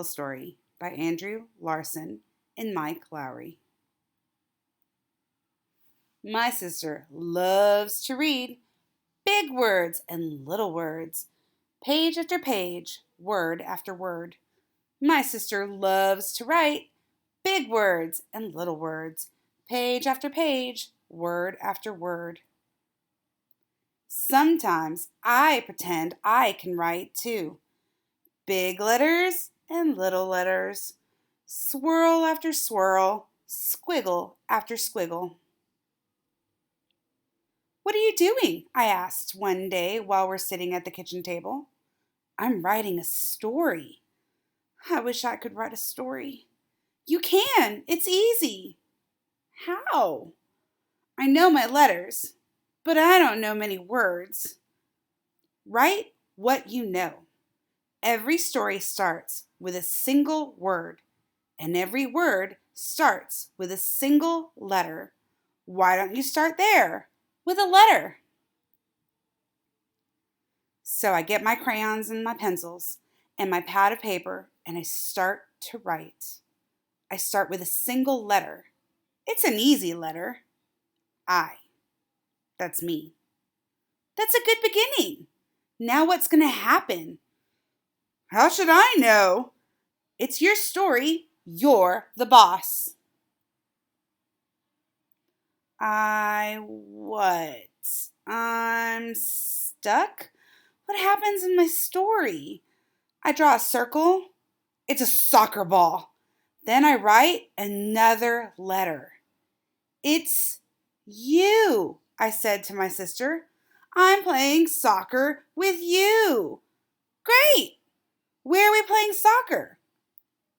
Story by Andrew Larsen and Mike Lowry. My sister loves to read big words and little words, page after page, word after word. My sister loves to write big words and little words, page after page, word after word. Sometimes I pretend I can write too. Big letters and little letters, swirl after swirl, squiggle after squiggle. "What are you doing?" I asked one day while we're sitting at the kitchen table. "I'm writing a story." "I wish I could write a story." "You can. It's easy." "How?" "I know my letters, but I don't know many words." Write what you know. Every story starts with a single word, and every word starts with a single letter. Why don't you start there with a letter? So I get my crayons and my pencils and my pad of paper, and I start to write. I start with a single letter. It's an easy letter. I. That's me. That's a good beginning. Now what's going to happen? How should I know? It's your story. You're the boss. I'm stuck? What happens in my story? I draw a circle. It's a soccer ball. Then I write another letter. It's you, I said to my sister. I'm playing soccer with you. Great! Where are we playing soccer?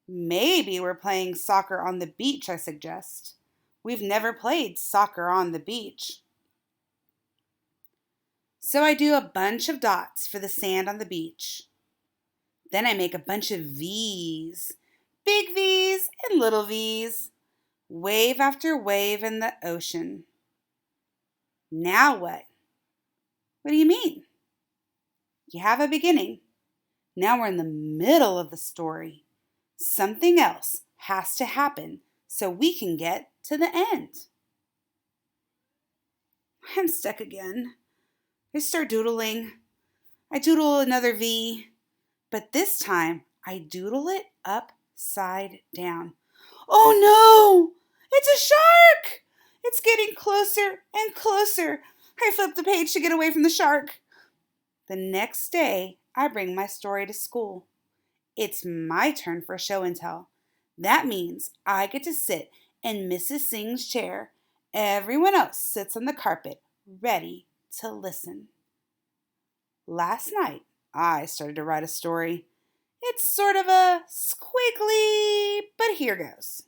Maybe we're playing soccer on the beach, I suggest. We've never played soccer on the beach. So I do a bunch of dots for the sand on the beach. Then I make a bunch of V's, big V's and little V's, wave after wave in the ocean. Now what? What do you mean? You have a beginning. Now we're in the middle of the story. Something else has to happen so we can get to the end. I'm stuck again. I start doodling. I doodle another V, but this time I doodle it upside down. Oh no! It's a shark! It's getting closer and closer. I flip the page to get away from the shark. The next day, I bring my story to school. It's my turn for show and tell. That means I get to sit in Mrs. Singh's chair. Everyone else sits on the carpet, ready to listen. Last night, I started to write a story. It's sort of a squiggly, but here goes.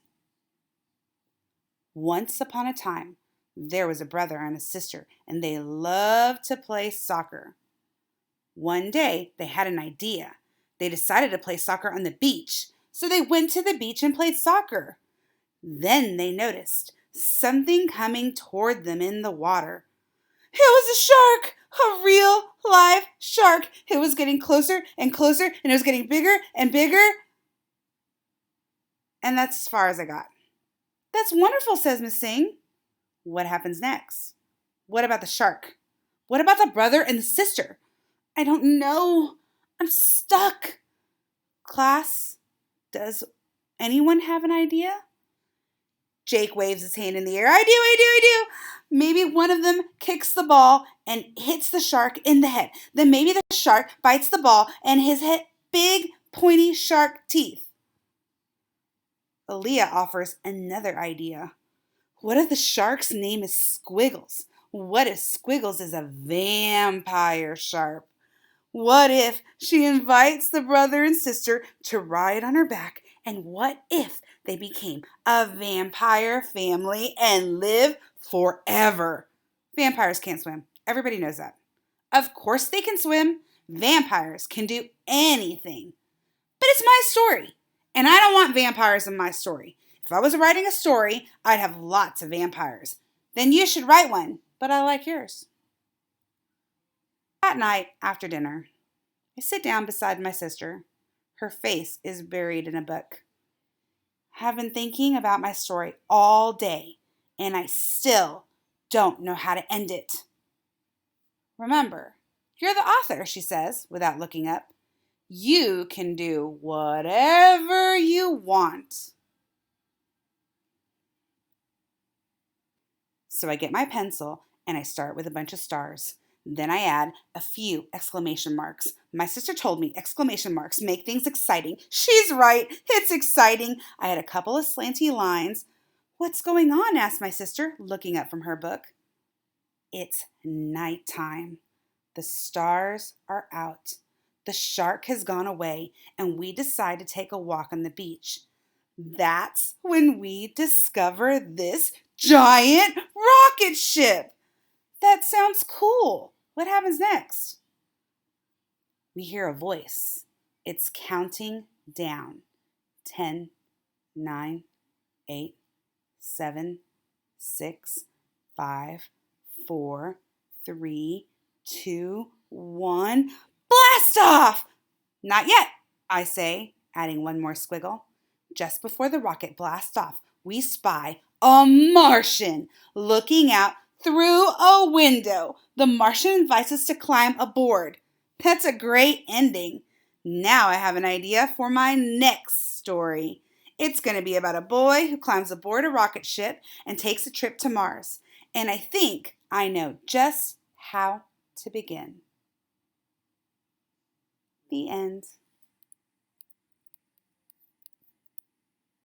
Once upon a time, there was a brother and a sister, and they loved to play soccer. One day, they had an idea. They decided to play soccer on the beach, so they went to the beach and played soccer. Then they noticed something coming toward them in the water. It was a shark! A real, live shark! It was getting closer and closer, and it was getting bigger and bigger. And that's as far as I got. That's wonderful, says Miss Singh. What happens next? What about the shark? What about the brother and the sister? I don't know. I'm stuck. Class, does anyone have an idea? Jake waves his hand in the air. I do. Maybe one of them kicks the ball and hits the shark in the head. Then maybe the shark bites the ball and his head, big, pointy shark teeth. Aaliyah offers another idea. What if the shark's name is Squiggles? What if Squiggles is a vampire shark? What if she invites the brother and sister to ride on her back? And what if they became a vampire family and live forever? Vampires can't swim. Everybody knows that. Of course they can swim. Vampires can do anything. But it's my story. And I don't want vampires in my story. If I was writing a story, I'd have lots of vampires. Then you should write one. But I like yours. That night, after dinner, I sit down beside my sister. Her face is buried in a book. I've been thinking about my story all day, and I still don't know how to end it. Remember, you're the author, she says, without looking up. You can do whatever you want. So I get my pencil and I start with a bunch of stars. Then I add a few exclamation marks. My sister told me exclamation marks make things exciting. She's right, it's exciting. I had a couple of slanty lines. What's going on? Asked my sister, looking up from her book. It's nighttime. The stars are out. The shark has gone away, and we decide to take a walk on the beach. That's when we discover this giant rocket ship. That sounds cool. What happens next? We hear a voice. It's counting down. 10, 9, 8, 7, 6, 5, 4, 3, 2, 1. Blast off! Not yet, I say, adding one more squiggle. Just before the rocket blasts off, we spy a Martian looking out through a window. The Martian invites us to climb aboard. That's a great ending. Now I have an idea for my next story. It's going to be about a boy who climbs aboard a rocket ship and takes a trip to Mars. And I think I know just how to begin. The end.